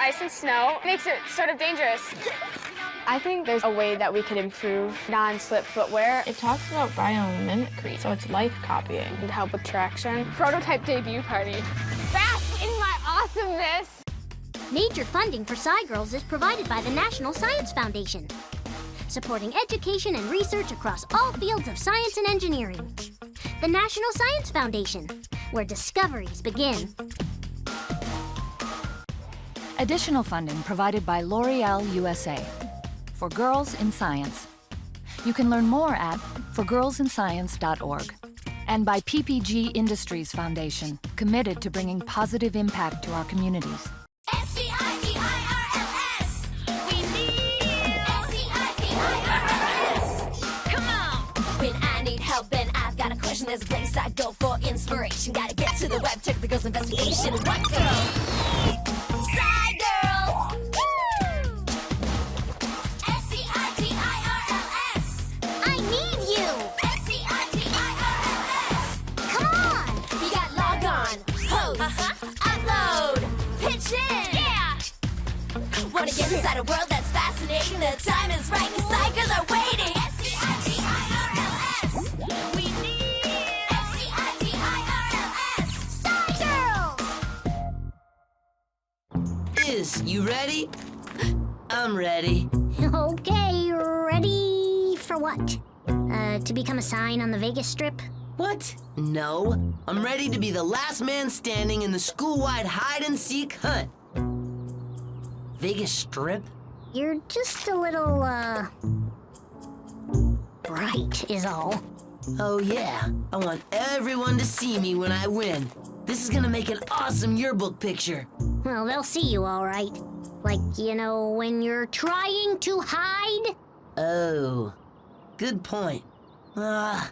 ice and snow. It makes it sort of dangerous. I think there's a way that we could improve non-slip footwear. It talks about biomimicry, so it's life copying. To help with traction. Prototype debut party. Bask in my awesomeness! Major funding for SciGirls is provided by the National Science Foundation, supporting education and research across all fields of science and engineering. The National Science Foundation, where discoveries begin. Additional funding provided by L'Oreal USA for Girls in Science. You can learn more at forgirlsinscience.org. And by PPG Industries Foundation, committed to bringing positive impact to our communities. SciGirls! We need SciGirls! Come on! When I need help and I've got a question, there's a place I go for inspiration. Gotta get to the web, check the girls' investigation. What girls? SciGirls! SciGirls! I need you! SciGirls! Come on! You got log on, post, upload, pitch in! Yeah! Wanna get inside a world that's fascinating? The time is right, 'cause SciGirls are waiting! SciGirls! We need SciGirls! You ready? I'm ready. Okay, ready for what? To become a sign on the Vegas Strip? What? No. I'm ready to be the last man standing in the school-wide hide-and-seek hunt. Vegas Strip? You're just a little, bright is all. Oh, yeah. I want everyone to see me when I win. This is gonna make an awesome yearbook picture. Well, they'll see you all right. Like, you know, when you're trying to hide? Oh, good point. I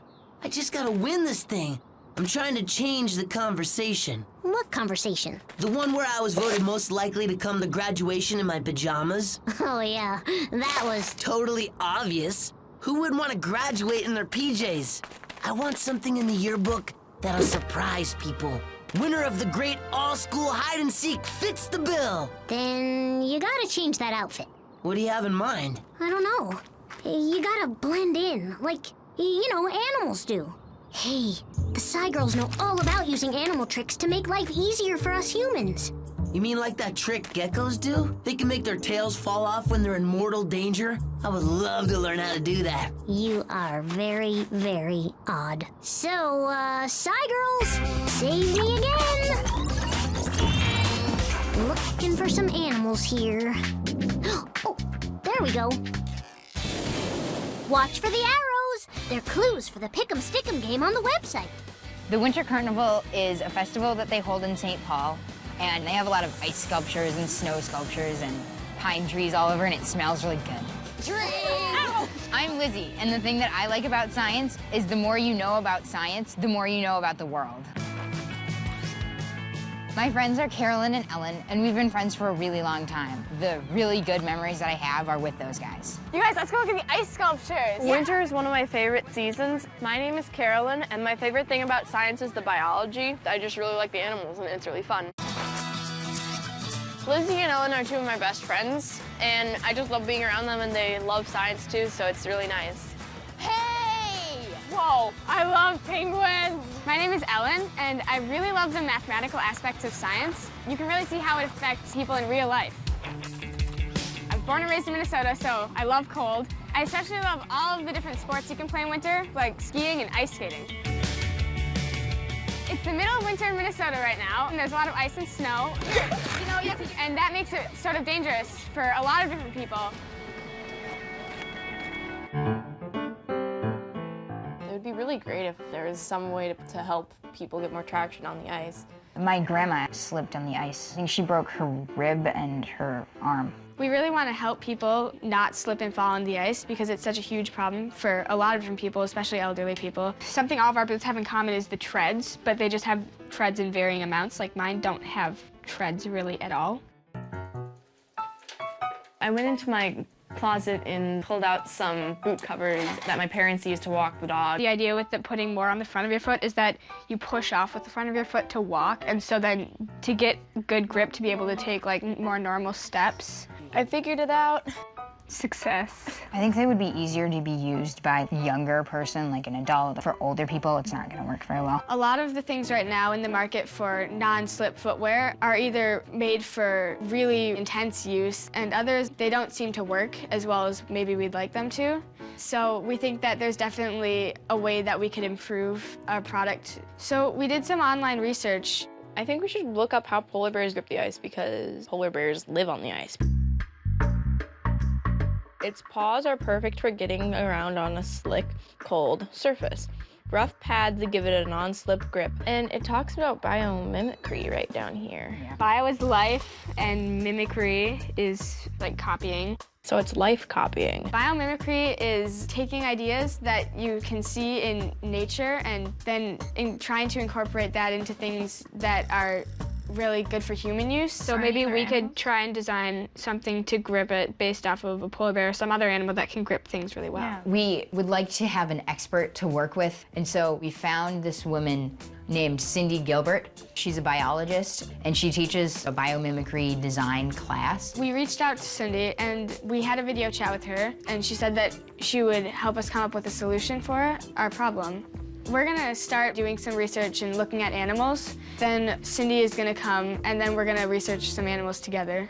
just gotta win this thing. I'm trying to change the conversation. What conversation? The one where I was voted most likely to come to graduation in my pajamas. Oh, yeah, that was... Totally obvious. Who would want to graduate in their PJs? I want something in the yearbook that'll surprise people. Winner of the great all-school hide-and-seek fits the bill. Then you gotta change that outfit. What do you have in mind? I don't know. You gotta blend in, like, you know, animals do. Hey, the SciGirls know all about using animal tricks to make life easier for us humans. You mean like that trick geckos do? They can make their tails fall off when they're in mortal danger? I would love to learn how to do that. You are very, very odd. So, SciGirls, save me again! Looking for some animals here. Oh, there we go. Watch for the arrows. They're clues for the Pick'em Stick'em game on the website. The Winter Carnival is a festival that they hold in St. Paul, and they have a lot of ice sculptures and snow sculptures and pine trees all over, and it smells really good. I'm Lizzie, and the thing that I like about science is the more you know about science, the more you know about the world. My friends are Carolyn and Elin, and we've been friends for a really long time. The really good memories that I have are with those guys. You guys, let's go look at the ice sculptures. Winter is one of my favorite seasons. My name is Carolyn, and my favorite thing about science is the biology. I just really like the animals, and it's really fun. Lizzie and Elin are two of my best friends, and I just love being around them, and they love science too, so it's really nice. Hey! Whoa, I love penguins! My name is Elin, and I really love the mathematical aspects of science. You can really see how it affects people in real life. I was born and raised in Minnesota, so I love cold. I especially love all of the different sports you can play in winter, like skiing and ice skating. It's the middle of winter in Minnesota right now, and there's a lot of ice and snow. And that makes it sort of dangerous for a lot of different people. It would be really great if there was some way to help people get more traction on the ice. My grandma slipped on the ice. I think she broke her rib and her arm. We really want to help people not slip and fall on the ice because it's such a huge problem for a lot of different people, especially elderly people. Something all of our boots have in common is the treads, but they just have treads in varying amounts. Like mine don't have treads really at all. I went into my closet and pulled out some boot covers that my parents used to walk the dog. The idea with putting more on the front of your foot is that you push off with the front of your foot to walk, and so then to get good grip to be able to take like more normal steps. I figured it out. Success. I think they would be easier to be used by a younger person, like an adult. For older people, it's not gonna work very well. A lot of the things right now in the market for non-slip footwear are either made for really intense use, and others, they don't seem to work as well as maybe we'd like them to. So we think that there's definitely a way that we could improve our product. So we did some online research. I think we should look up how polar bears grip the ice because polar bears live on the ice. Its paws are perfect for getting around on a slick, cold surface. Rough pads give it a non-slip grip. And it talks about biomimicry right down here. Yeah. Bio is life, and mimicry is like copying. So it's life copying. Biomimicry is taking ideas that you can see in nature and then trying to incorporate that into things that are really good for human use. So maybe we could try and design something to grip it based off of a polar bear or some other animal that can grip things really well. Yeah. We would like to have an expert to work with, and so we found this woman named Cindy Gilbert. She's a biologist, and she teaches a biomimicry design class. We reached out to Cindy, and we had a video chat with her, and she said that she would help us come up with a solution for our problem. We're gonna start doing some research and looking at animals. Then Cindy is gonna come, and then we're gonna research some animals together.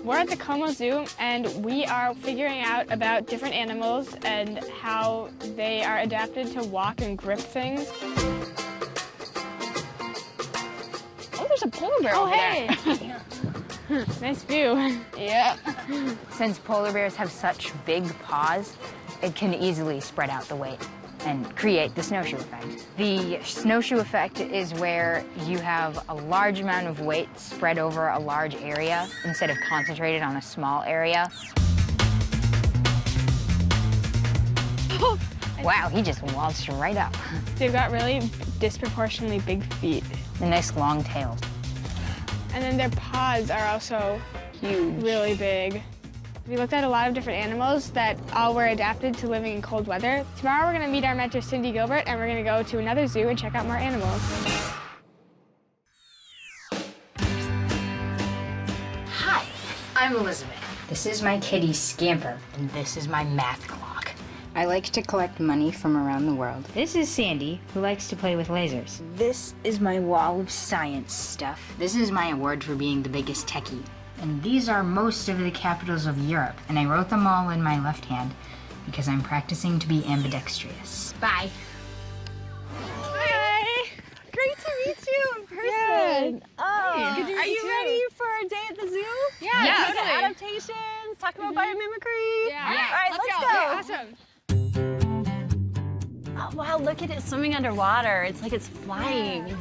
We're at the Como Zoo, and we are figuring out about different animals and how they are adapted to walk and grip things. Oh, there's a polar bear over there. Nice view. Yeah. Since polar bears have such big paws, it can easily spread out the weight and create the snowshoe effect. The snowshoe effect is where you have a large amount of weight spread over a large area instead of concentrated on a small area. Wow, he just waltzed right up. They've got really disproportionately big feet. A nice long tail. And then their paws are also Huge. really big. We looked at a lot of different animals that all were adapted to living in cold weather. Tomorrow we're gonna meet our mentor, Cindy Gilbert, and we're gonna go to another zoo and check out more animals. Hi, I'm Elizabeth. This is my kitty Scamper, and this is my math clock. I like to collect money from around the world. This is Sandy, who likes to play with lasers. This is my wall of science stuff. This is my award for being the biggest techie. And these are most of the capitals of Europe, and I wrote them all in my left hand because I'm practicing to be ambidextrous. Bye. Hi! Great to meet you in person. Yeah. Oh, are you ready for a day at the zoo? Yeah, Go to totally. adaptations, talk about biomimicry. Yeah. All right, let's go. Yeah, awesome. Oh, wow, look at it swimming underwater. It's like it's flying.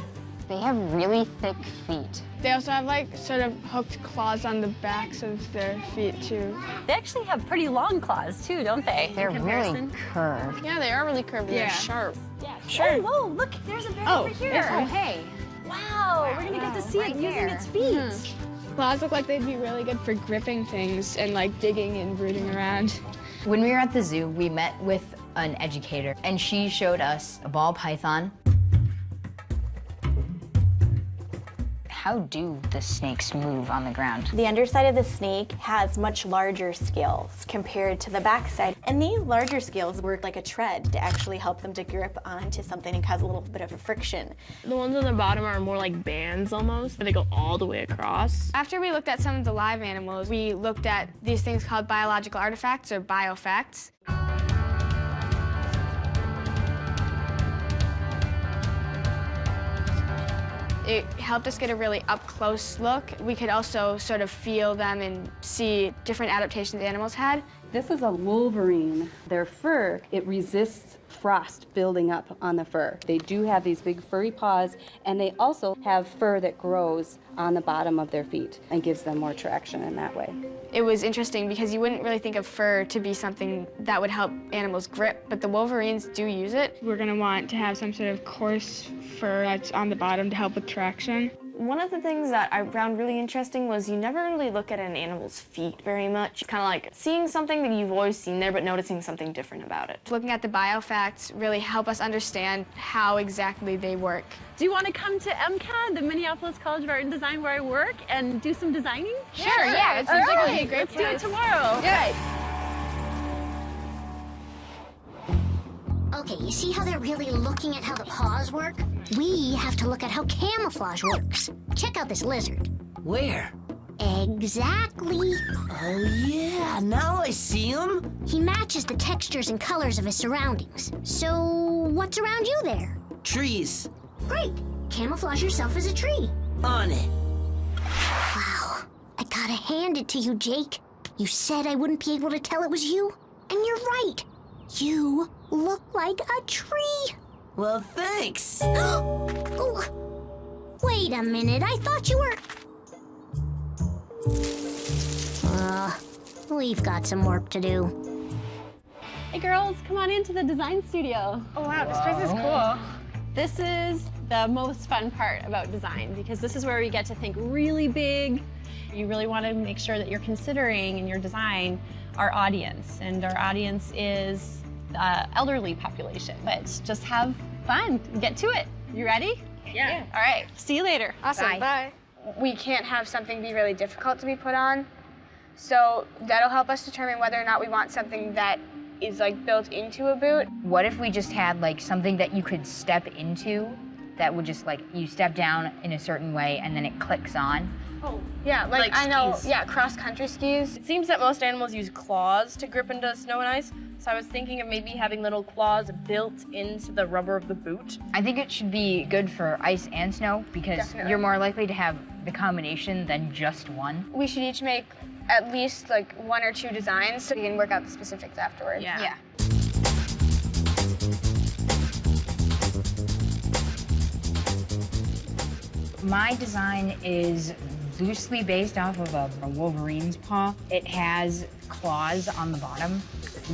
They have really thick feet. They also have like sort of hooked claws on the backs of their feet too. They actually have pretty long claws too, don't they? They're in really comparison? curved. Yeah, they are really curved. Yeah. They're sharp. Yeah. Sure. Oh, whoa, look, there's a bear Oh, over here. yes, Oh, hey. Wow, we're gonna get to see right it using there. its feet. Claws look like they'd be really good for gripping things and like digging and rooting around. When we were at the zoo, we met with an educator, and she showed us a ball python. How do the snakes move on the ground? The underside of the snake has much larger scales compared to the backside. And these larger scales work like a tread to actually help them to grip onto something and cause a little bit of a friction. The ones on the bottom are more like bands almost. They go all the way across. After we looked at some of the live animals, we looked at these things called biological artifacts or biofacts. It helped us get a really up-close look. We could also sort of feel them and see different adaptations animals had. This is a wolverine. Their fur, it resists frost building up on the fur. They do have these big furry paws, and they also have fur that grows on the bottom of their feet and gives them more traction in that way. It was interesting because you wouldn't really think of fur to be something that would help animals grip, but the wolverines do use it. We're gonna want to have some sort of coarse fur that's on the bottom to help with traction. One of the things that I found really interesting was you never really look at an animal's feet very much. Kind of like seeing something that you've always seen there, but noticing something different about it. Looking at the biofacts really help us understand how exactly they work. Do you want to come to MCAD, the Minneapolis College of Art and Design, where I work, and do some designing? Sure, yeah. It seems like it'd be a great Let's do it tomorrow. Yeah. Okay, you see how they're really looking at how the paws work? We have to look at how camouflage works. Check out this lizard. Where? Exactly. Oh yeah, now I see him. He matches the textures and colors of his surroundings. So, what's around you there? Trees. Great. Camouflage yourself as a tree. On it. Wow. I gotta hand it to you, Jake. You said I wouldn't be able to tell it was you, and you're right. You look like a tree. Well, thanks. Oh, wait a minute, I thought you were... we've got some work to do. Hey girls, come on into the design studio. Oh wow, this place is cool. This is the most fun part about design because this is where we get to think really big. You really want to make sure that you're considering in your design our audience, and our audience is the elderly population. But just have fun, get to it. You ready? Yeah. All right, see you later. Awesome. Bye. We can't have something be really difficult to be put on, so that'll help us determine whether or not we want something that is like built into a boot. What if we just had like something that you could step into that would just like, you step down in a certain way and then it clicks on? Oh, Yeah, like I know, skis. yeah, cross-country skis. It seems that most animals use claws to grip into snow and ice, so I was thinking of maybe having little claws built into the rubber of the boot. I think it should be good for ice and snow because Definitely. you're more likely to have the combination than just one. We should each make at least like 1 or 2 designs so we can work out the specifics afterwards. Yeah. My design is loosely based off of a wolverine's paw. It has claws on the bottom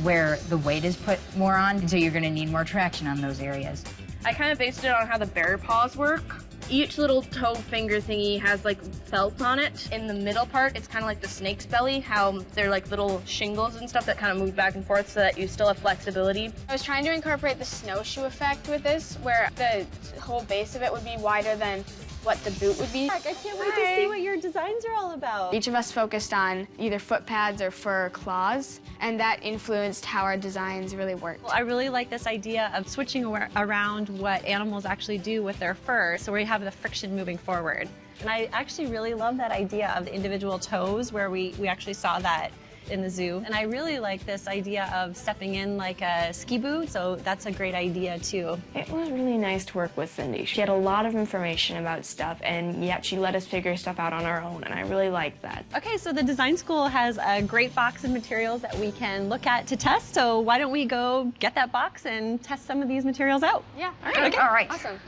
where the weight is put more on, so you're gonna need more traction on those areas. I kind of based it on how the bear paws work. Each little toe finger thingy has like felt on it. In the middle part, it's kind of like the snake's belly, how they're like little shingles and stuff that kind of move back and forth so that you still have flexibility. I was trying to incorporate the snowshoe effect with this, where the whole base of it would be wider than what the boot would be. I can't wait to see what your designs are all about. Each of us focused on either foot pads or fur claws, and that influenced how our designs really worked. Well, I really like this idea of switching around what animals actually do with their fur, so we have the friction moving forward. And I actually really love that idea of the individual toes, where we actually saw that in the zoo. And I really like this idea of stepping in like a ski boot, so that's a great idea too. It was really nice to work with Cindy. She had a lot of information about stuff, and yet she let us figure stuff out on our own, and I really liked that. Okay, so the design school has a great box of materials that we can look at to test, so why don't we go get that box and test some of these materials out? Yeah. Okay. All right. Awesome.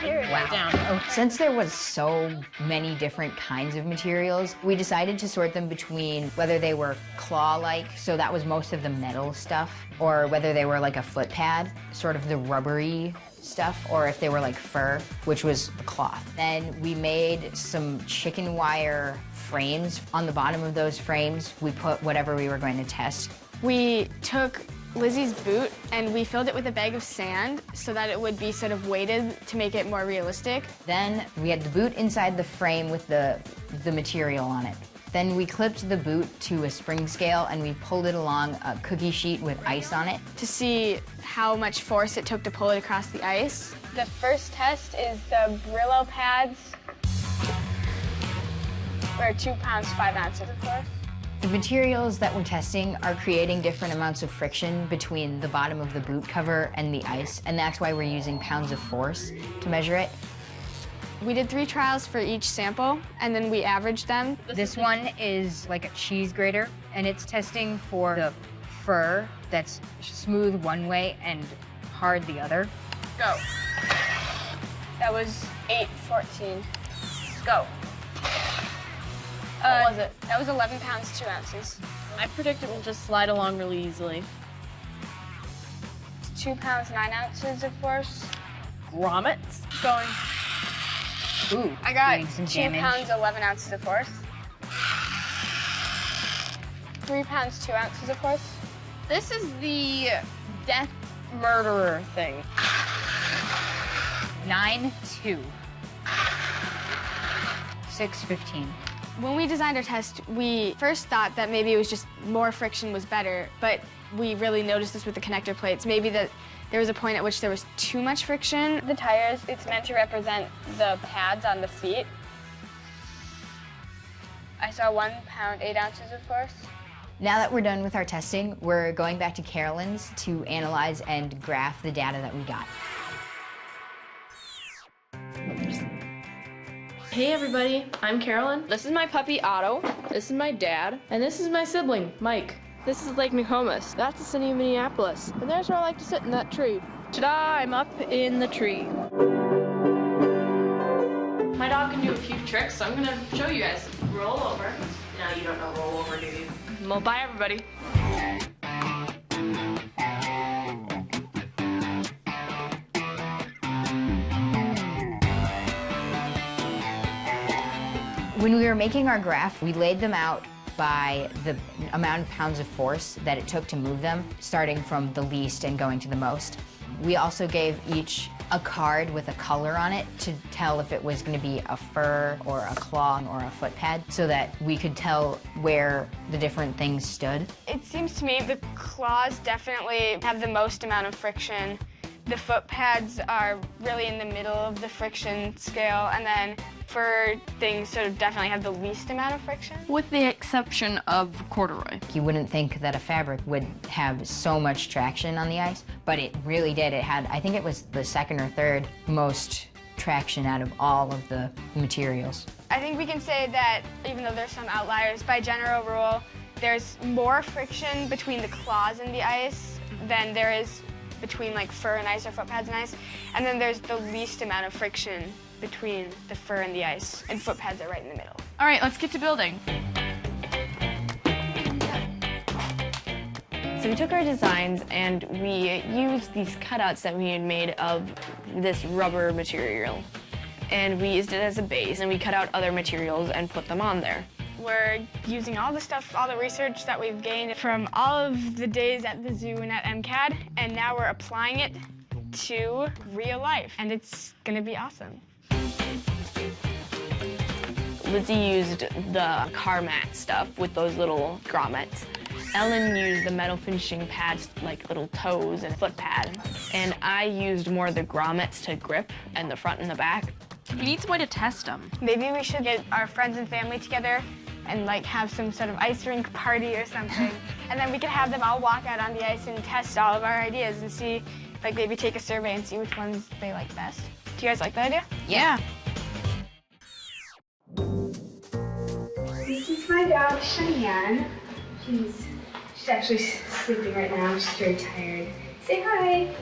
Wow. Since there was so many different kinds of materials, we decided to sort them between whether they were claw-like, so that was most of the metal stuff, or whether they were like a foot pad, sort of the rubbery stuff, or if they were like fur, which was the cloth. Then we made some chicken wire frames. On the bottom of those frames, we put whatever we were going to test. We took Lizzie's boot and we filled it with a bag of sand so that it would be sort of weighted to make it more realistic. Then we had the boot inside the frame with the material on it. Then we clipped the boot to a spring scale and we pulled it along a cookie sheet with ice on it. To see how much force it took to pull it across the ice. The first test is the Brillo Pads, or 2 pounds, 5 ounces of force. The materials that we're testing are creating different amounts of friction between the bottom of the boot cover and the ice, and that's why we're using pounds of force to measure it. We did 3 trials for each sample, and then we averaged them. This one is like a cheese grater, and it's testing for the fur that's smooth one way and hard the other. Go. That was 8:14. Go. What was it? That was 11 pounds, 2 ounces. I predict it will just slide along really easily. 2 pounds, 9 ounces of force. Grommets. Going. Ooh, I got doing some 2 damage. pounds, 11 ounces of force. 3 pounds, 2 ounces of force. This is the death murderer thing. 9-2. 6-15. When we designed our test, we first thought that maybe it was just more friction was better, but we really noticed this with the connector plates. Maybe that there was a point at which there was too much friction. The tires, it's meant to represent the pads on the feet. I saw 1 pound, 8 ounces of force. Now that we're done with our testing, we're going back to Carolyn's to analyze and graph the data that we got. Hey everybody, I'm Carolyn. This is my puppy, Otto. This is my dad. And this is my sibling, Mike. This is Lake Nokomis. That's the city of Minneapolis. And there's where I like to sit in that tree. Ta-da, I'm up in the tree. My dog can do a few tricks, so I'm gonna show you guys. Roll over. No, you don't know roll over, do you? Well, bye everybody. When we were making our graph, we laid them out by the amount of pounds of force that it took to move them, starting from the least and going to the most. We also gave each a card with a color on it to tell if it was going to be a fur or a claw or a foot pad, so that we could tell where the different things stood. It seems to me the claws definitely have the most amount of friction. The foot pads are really in the middle of the friction scale, and then fur things sort of definitely have the least amount of friction. With the exception of corduroy. You wouldn't think that a fabric would have so much traction on the ice, but it really did. It had, I think it was the second or third most traction out of all of the materials. I think we can say that even though there's some outliers, by general rule, there's more friction between the claws and the ice than there is between like fur and ice or foot pads and ice. And then there's the least amount of friction between the fur and the ice, and foot pads are right in the middle. All right, let's get to building. So we took our designs and we used these cutouts that we had made of this rubber material. And we used it as a base, and we cut out other materials and put them on there. We're using all the stuff, all the research that we've gained from all of the days at the zoo and at MCAD, and now we're applying it to real life, and it's gonna be awesome. Lizzie used the car mat stuff with those little grommets. Elin used the metal finishing pads, like little toes and foot pad. And I used more of the grommets to grip and the front and the back. We need some way to test them. Maybe we should get our friends and family together and like have some sort of ice rink party or something. And then we could have them all walk out on the ice and test all of our ideas and see, like maybe take a survey and see which ones they like best. Do you guys like that idea? Yeah. This is my dog, Cheyenne. She's actually sleeping right now. She's very tired. Say hi.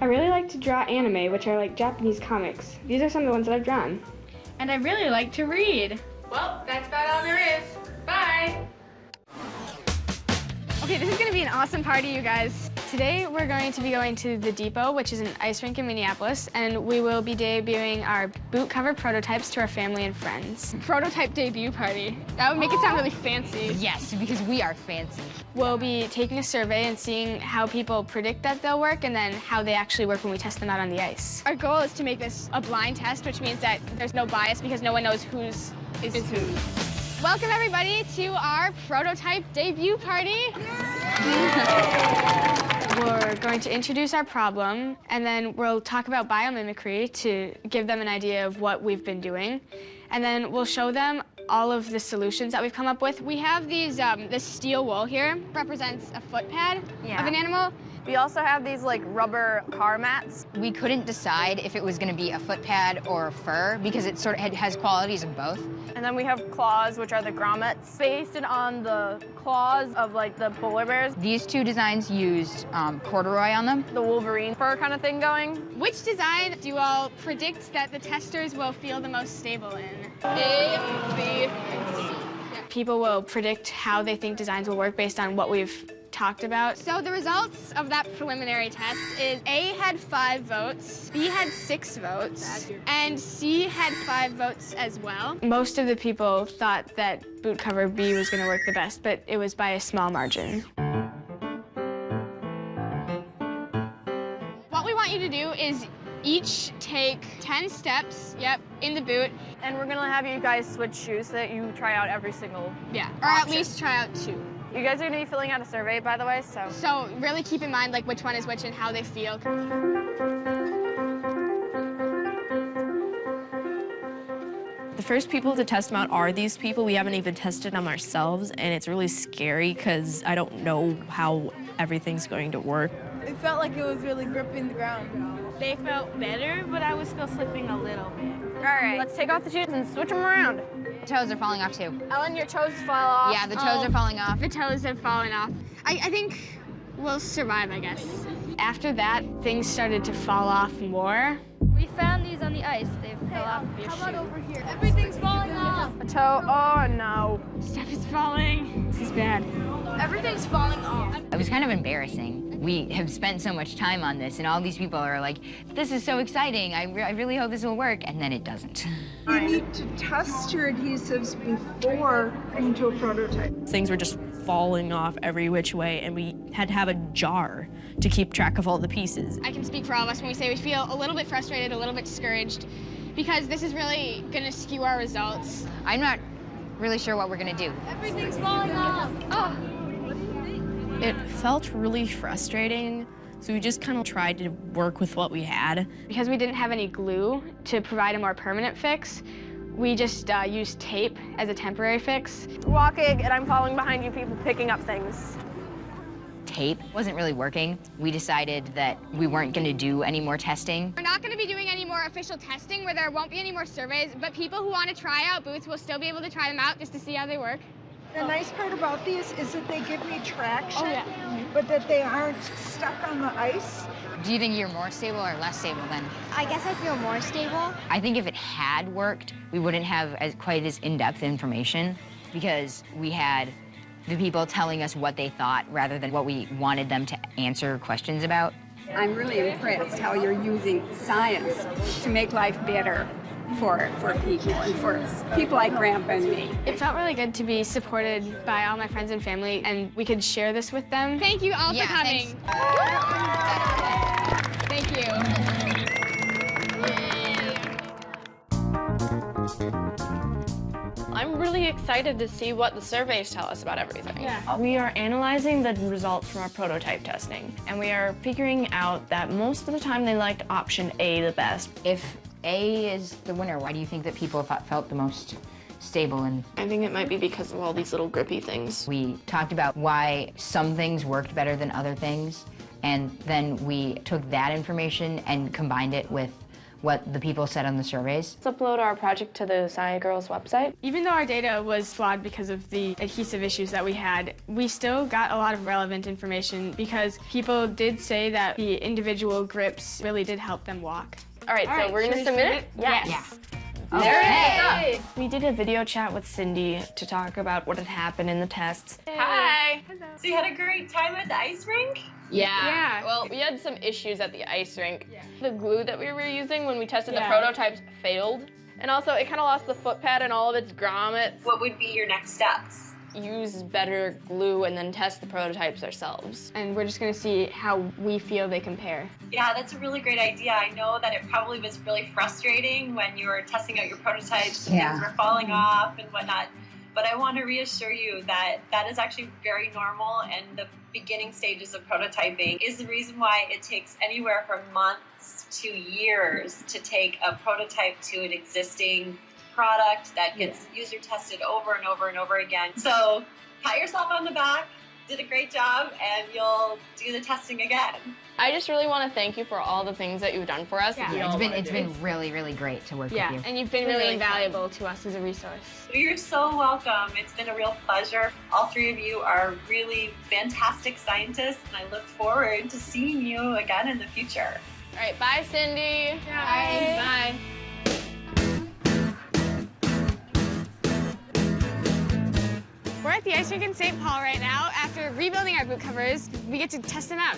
I really like to draw anime, which are like Japanese comics. These are some of the ones that I've drawn. And I really like to read. Well, that's about all there is. Bye. Okay, this is gonna be an awesome party, you guys. Today we're going to be going to the Depot, which is an ice rink in Minneapolis, and we will be debuting our boot cover prototypes to our family and friends. Prototype debut party. That would make it sound really fancy. Yes, because we are fancy. We'll be taking a survey and seeing how people predict that they'll work and then how they actually work when we test them out on the ice. Our goal is to make this a blind test, which means that there's no bias because no one knows whose is whose. Welcome everybody to our prototype debut party. We're going to introduce our problem, and then we'll talk about biomimicry to give them an idea of what we've been doing. And then we'll show them all of the solutions that we've come up with. We have these, this steel wool here, represents a foot pad of an animal. We also have these like rubber car mats. We couldn't decide if it was going to be a foot pad or fur because it sort of has qualities of both. And then we have claws, which are the grommets, based on the claws of like the polar bears. These two designs used corduroy on them. The Wolverine fur kind of thing going. Which design do you all predict that the testers will feel the most stable in? A, B, and C. People will predict how they think designs will work based on what we've talked about. So the results of that preliminary test is A had 5 votes, B had 6 votes, and C had 5 votes as well. Most of the people thought that boot cover B was going to work the best, but it was by a small margin. What we want you to do is each take 10 steps, in the boot. And we're gonna have you guys switch shoes so that you try out every single or at least try out 2. You guys are gonna be filling out a survey, by the way, so. So really keep in mind like which one is which and how they feel. The first people to test them out are these people. We haven't even tested them ourselves, and it's really scary because I don't know how everything's going to work. It felt like it was really gripping the ground. They felt better, but I was still slipping a little bit. All right, let's take off the shoes and switch them around. The toes are falling off too. Ellen, your toes fall off. Yeah, the toes are falling off. The toes have fallen off. I think we'll survive, I guess. After that, things started to fall off more. We found these on the ice. They fell off of your shoe. How about over here? Everything's falling off. A toe, oh no. Stuff is falling. This is bad. Everything's falling off. It was kind of embarrassing. We have spent so much time on this, and all these people are like, this is so exciting. I really hope this will work, and then it doesn't. You need to test your adhesives before into a prototype. Things were just falling off every which way, and we had to have a jar to keep track of all the pieces. I can speak for all of us when we say we feel a little bit frustrated, a little bit discouraged, because this is really gonna skew our results. I'm not really sure what we're gonna do. Everything's falling off. Oh. It felt really frustrating, so we just kind of tried to work with what we had. Because we didn't have any glue to provide a more permanent fix, we just used tape as a temporary fix. Walking, and I'm following behind you people picking up things. Tape wasn't really working. We decided that we weren't gonna do any more testing. We're not gonna be doing any more official testing where there won't be any more surveys, but people who want to try out boots will still be able to try them out just to see how they work. The nice part about these is that they give me traction, but that they aren't stuck on the ice. Do you think you're more stable or less stable then? I guess I feel more stable. I think if it had worked, we wouldn't have quite as in-depth information because we had the people telling us what they thought rather than what we wanted them to answer questions about. I'm really impressed how you're using science to make life better for people and for people like Grandpa and me. It felt really good to be supported by all my friends and family, and we could share this with them. Thank you all for coming. Thank you. I'm really excited to see what the surveys tell us about everything. Yeah. We are analyzing the results from our prototype testing, and we are figuring out that most of the time they liked option A the best. If A is the winner, why do you think that people felt the most stable? And I think it might be because of all these little grippy things. We talked about why some things worked better than other things, and then we took that information and combined it with what the people said on the surveys. Let's upload our project to the SciGirls website. Even though our data was flawed because of the adhesive issues that we had, we still got a lot of relevant information because people did say that the individual grips really did help them walk. All right, so we're gonna submit it? Yes. Yeah. There it is. We did a video chat with Cindy to talk about what had happened in the tests. Hi. So you had a great time at the ice rink? Yeah. Well, we had some issues at the ice rink. The glue that we were using when we tested the prototypes failed. And also, it kind of lost the foot pad and all of its grommets. What would be your next steps? Use better glue and then test the prototypes ourselves. And we're just gonna see how we feel they compare. Yeah, that's a really great idea. I know that it probably was really frustrating when you were testing out your prototypes and things were falling off and whatnot. But I want to reassure you that that is actually very normal, and the beginning stages of prototyping is the reason why it takes anywhere from months to years to take a prototype to an existing product that gets user tested over and over and over again. So pat yourself on the back, did a great job, and you'll do the testing again. I just really want to thank you for all the things that you've done for us. Yeah, it's been really, really great to work with you. And you've been really invaluable to us as a resource. You're so welcome. It's been a real pleasure. All three of you are really fantastic scientists, and I look forward to seeing you again in the future. All right, bye, Cindy. Bye. Bye. We're at the ice rink in St. Paul right now. After rebuilding our boot covers, we get to test them out.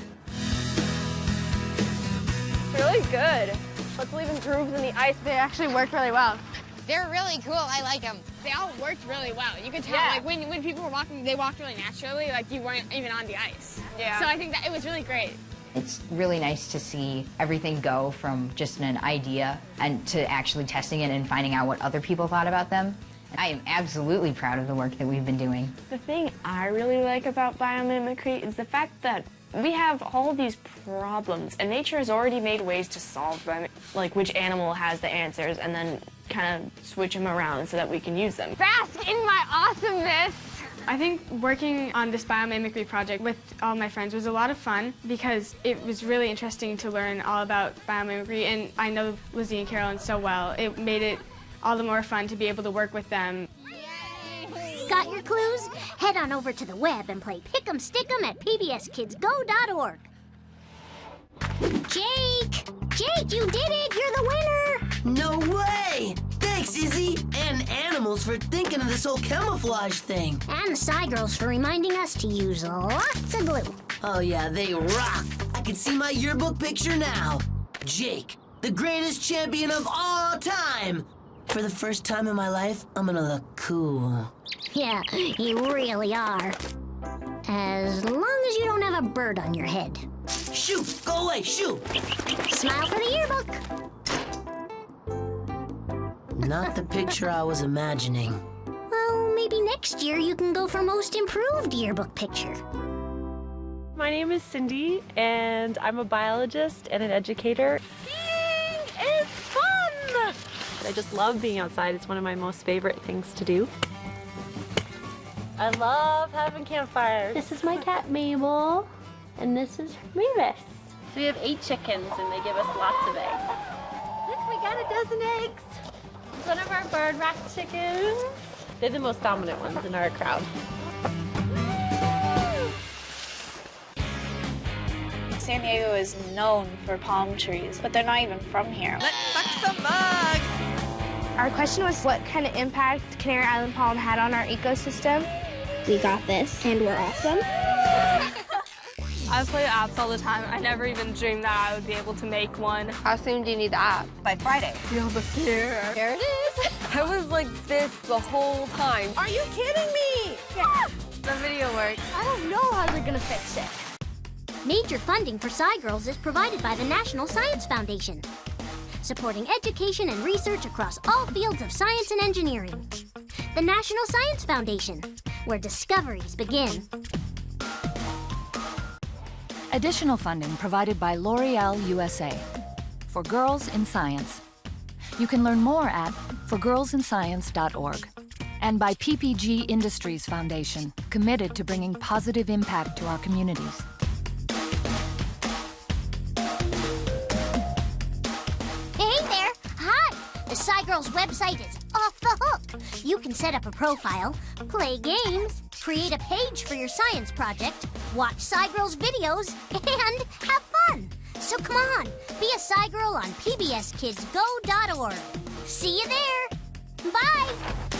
Really good. Let's leave them grooves in the ice. They actually work really well. They're really cool. I like them. They all worked really well. You could tell, like, when people were walking, they walked really naturally, like you weren't even on the ice. Yeah. So I think that it was really great. It's really nice to see everything go from just an idea and to actually testing it and finding out what other people thought about them. I am absolutely proud of the work that we've been doing. The thing I really like about biomimicry is the fact that we have all these problems, and nature has already made ways to solve them, like which animal has the answers, and then kind of switch them around so that we can use them. Bask in my awesomeness! I think working on this biomimicry project with all my friends was a lot of fun because it was really interesting to learn all about biomimicry, and I know Lizzie and Carolyn so well. It made it all the more fun to be able to work with them. Got your clues? Head on over to the web and play Pick'em Stick'em at pbskidsgo.org. Jake! Jake, you did it! You're the winner! No way! Thanks, Izzy, and animals for thinking of this whole camouflage thing. And the SciGirls for reminding us to use lots of glue. Oh yeah, they rock. I can see my yearbook picture now. Jake, the greatest champion of all time. For the first time in my life, I'm gonna look cool. Yeah, you really are. As long as you don't have a bird on your head. Shoot! Go away! Shoot! Smile for the yearbook. Not the picture I was imagining. Well, maybe next year you can go for most improved yearbook picture. My name is Cindy, and I'm a biologist and an educator. Skiing is fun! I just love being outside. It's one of my most favorite things to do. I love having campfires. This is my cat, Mabel, and this is Mavis. So we have 8 chickens, and they give us lots of eggs. Look, we got a dozen eggs. It's one of our barred rat chickens. They're the most dominant ones in our crowd. San Diego is known for palm trees, but they're not even from here. Let's suck some mugs! Our question was what kind of impact Canary Island palm had on our ecosystem. We got this, and we're awesome. I play apps all the time. I never even dreamed that I would be able to make one. How soon do you need the app? By Friday. Feel the fear. Here it is. I was like this the whole time. Are you kidding me? Yeah, the video works. I don't know how they're gonna fix it. Major funding for SciGirls is provided by the National Science Foundation, supporting education and research across all fields of science and engineering. The National Science Foundation, where discoveries begin. Additional funding provided by L'Oreal USA for Girls in Science. You can learn more at forgirlsinscience.org. And by PPG Industries Foundation, committed to bringing positive impact to our communities. Hey there! Hi! The SciGirls website is off the hook. You can set up a profile, play games, create a page for your science project, watch SciGirls videos, and have fun. So come on, be a SciGirl on pbskidsgo.org. See you there. Bye!